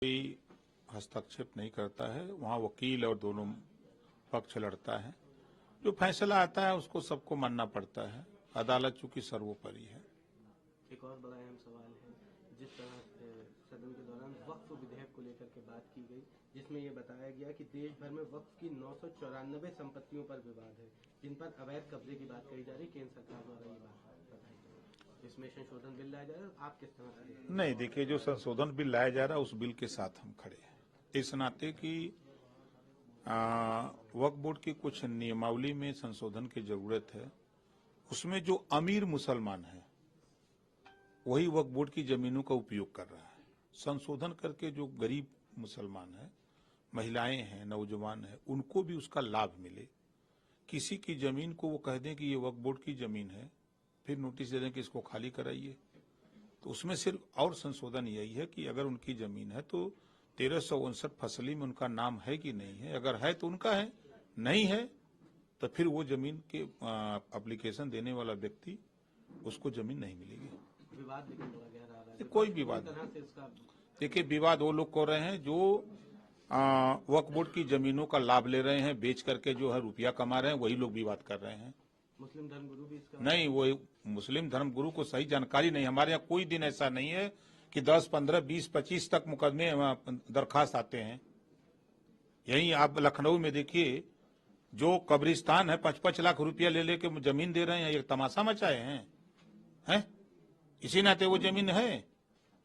कोई हस्तक्षेप नहीं करता है। वहाँ वकील और दोनों पक्ष लड़ता है। जो फैसला आता है उसको सबको मानना पड़ता है। अदालत चूंकि सर्वोपरि है। एक और बड़ा अहम सवाल है, जिस तरह सदन के दौरान वक्फ विधेयक को लेकर के बात की गई, जिसमें ये बताया गया कि देश भर में वक्फ की 994 संपत्तियों पर विवाद है, जिन पर अवैध कब्जे की बात कही जा रही। केंद्र सरकार द्वारा ये बात बताई, इसमें संशोधन बिल लाया जा रहा है। आप किस तरह से? नहीं, देखिए, जो संशोधन बिल लाया जा रहा है उस बिल के साथ हम खड़े हैं, इस नाते कि वक्फ बोर्ड की कुछ नियमावली में संशोधन की जरूरत है। उसमें जो अमीर मुसलमान है वही वक्फ बोर्ड की जमीनों का उपयोग कर रहा है। संशोधन करके जो गरीब मुसलमान है, महिलाएं हैं, नौजवान हैं, उनको भी उसका लाभ मिले। किसी की जमीन को वो कह दें कि ये वक्फ बोर्ड की जमीन है, फिर नोटिस दे दें कि इसको खाली कराइए। तो उसमें सिर्फ और संशोधन यही है कि अगर उनकी जमीन है तो 1359 फसली में उनका नाम है कि नहीं है। अगर है तो उनका है, नहीं है तो फिर वो जमीन के एप्लीकेशन देने वाला व्यक्ति उसको जमीन नहीं मिलेगी। विवाद लेकिन बड़ा गहरा रहा है। कोई विवाद नहीं। देखिए, विवाद वो लोग कर रहे हैं जो वक्फ बोर्ड की जमीनों का लाभ ले रहे हैं, बेच करके जो है रुपया कमा रहे हैं, वही लोग विवाद कर रहे हैं। मुस्लिम धर्मगुरु भी इसका नहीं, वो मुस्लिम धर्मगुरु को सही जानकारी नहीं। हमारे यहाँ कोई दिन ऐसा नहीं है कि 10, 15, 20, 25 तक मुकदमे दरखास्त आते हैं। यही आप लखनऊ में देखिए, जो कब्रिस्तान है 5-5 लाख रुपया ले लेके जमीन दे रहे हैं। एक तमाशा मचाए हैं। इसी नाते वो जमीन है,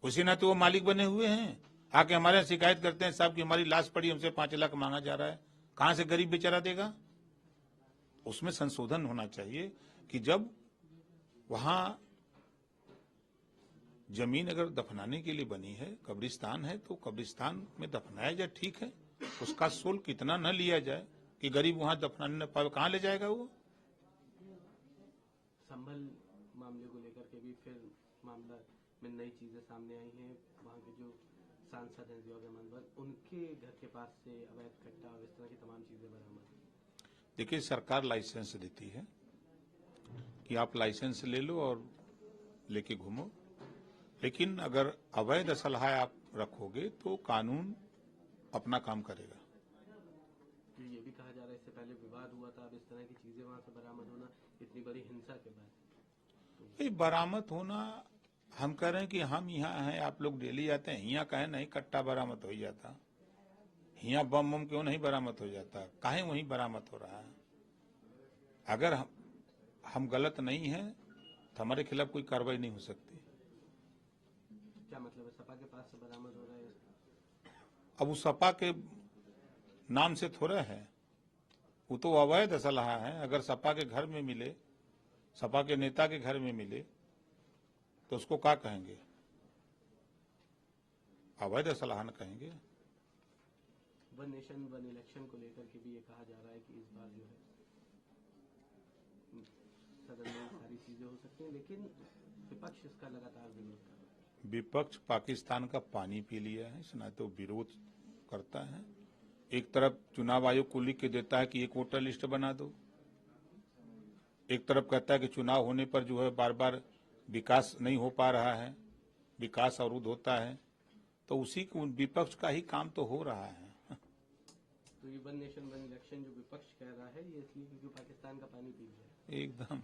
उसी नाते वो मालिक बने हुए हैं। आके हमारे यहाँ शिकायत करते हैं, साहब की हमारी लाश पड़ी, हमसे 5 लाख मांगा जा रहा है। कहां से गरीब बेचारा देगा? उसमें संशोधन होना चाहिए कि जब वहां जमीन अगर दफनाने के लिए बनी है, कब्रिस्तान है, तो कब्रिस्तान में दफनाया जाए, ठीक है। उसका शुल्क इतना न लिया जाए कि गरीब वहां दफनाने न पाए। कहां ले जाएगा वो? संभल मामले को लेकर के भी फिर मामला में नई चीजें सामने आई हैं। वहाँ के जो सांसद हैं जिया रहमान, उनके घर के पास से अवैध कट्टा और इस तरह की तमाम चीजें बरामद। देखिए, सरकार लाइसेंस देती है कि आप लाइसेंस ले लो और लेके घूमो, लेकिन अगर अवैध असलहा आप रखोगे तो कानून अपना काम करेगा। ये भी कहा जा रहा है, इससे पहले विवाद हुआ था, अब इस तरह की चीजें वहां से बरामद होना इतनी बड़ी हिंसा के बाद। बरामद होना, हम कह रहे हैं कि हम यहाँ हैं, आप लोग डेली आते हैं, यहाँ कहे नहीं कट्टा बरामद हो जाता, यहाँ बम क्यों नहीं बरामद हो जाता? काहे वहीं बरामद हो रहा है? अगर हम गलत नहीं हैं तो हमारे खिलाफ कोई कार्रवाई नहीं हो सकती। क्या मतलब है, सपा के पास से बरामद हो रहा है? अब उस सपा के नाम से थोड़ा है, वो तो अवैध असलहा है। अगर सपा के घर में मिले, सपा के नेता के घर में मिले, तो उसको क्या कहेंगे? अवैध असलहा न कहेंगे। वन नेशन वन इलेक्शन को लेकर के भी ये कहा जा रहा है कि इस बार जो है सदन में सारी चीजें हो सकती हैं, लेकिन विपक्ष इसका लगातार विरोध कर रहा है। विपक्ष पाकिस्तान का पानी पी लिया है, इस नाते तो विरोध करता है। एक तरफ चुनाव आयोग को लिख के देता है कि एक वोटर लिस्ट बना दो, एक तरफ कहता है कि चुनाव होने पर जो है बार बार विकास नहीं हो पा रहा है, विकास अवरुद्ध होता है। तो उसी विपक्ष का ही काम तो हो रहा है। तो ये वन नेशन वन इलेक्शन जो विपक्ष कह रहा है, ये इसलिए क्योंकि पाकिस्तान का पानी पी लिया है। एकदम।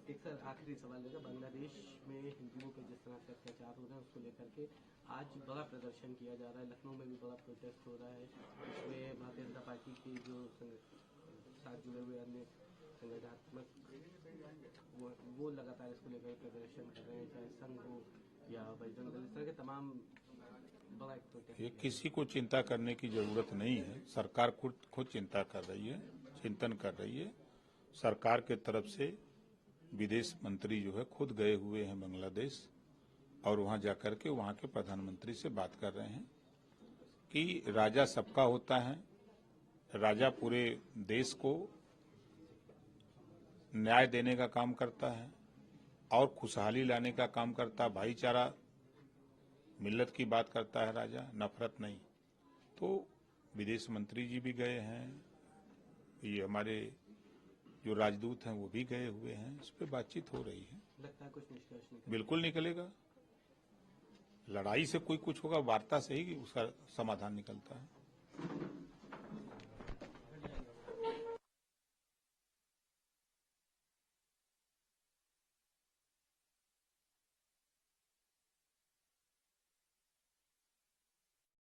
एक सर आखिरी सवाल है, बांग्लादेश में हिंदुओं के जिस तरह से अत्याचार हो रहे हैं उसको लेकर के आज बड़ा प्रदर्शन किया जा रहा है। लखनऊ में भी बड़ा प्रोटेस्ट हो रहा है। इसमें भारतीय जनता पार्टी की जो साथ जुड़े हुए अन्य संगठनात्मक वो लगातार इसको लेकर प्रदर्शन कर रहे हैं, चाहे संघ हो या बजरंग दल, इस तरह के तमाम बड़ा एक प्रोटेस्ट। ये किसी को चिंता करने की जरूरत नहीं है। सरकार खुद चिंता कर रही है, चिंतन कर रही है। सरकार के तरफ से विदेश मंत्री जो है खुद गए हुए हैं बांग्लादेश, और वहां जाकर के वहां के प्रधानमंत्री से बात कर रहे हैं कि राजा सबका होता है, राजा पूरे देश को न्याय देने का काम करता है और खुशहाली लाने का काम करता है। भाईचारा, मिल्लत की बात करता है राजा, नफरत नहीं। तो विदेश मंत्री जी भी गए हैं, ये हमारे जो राजदूत हैं वो भी गए हुए हैं, इस पर बातचीत हो रही है। लगता है कुछ निष्कर्ष निकलेगा। बिल्कुल निकलेगा। लड़ाई से कोई कुछ होगा, वार्ता से ही उसका समाधान निकलता है।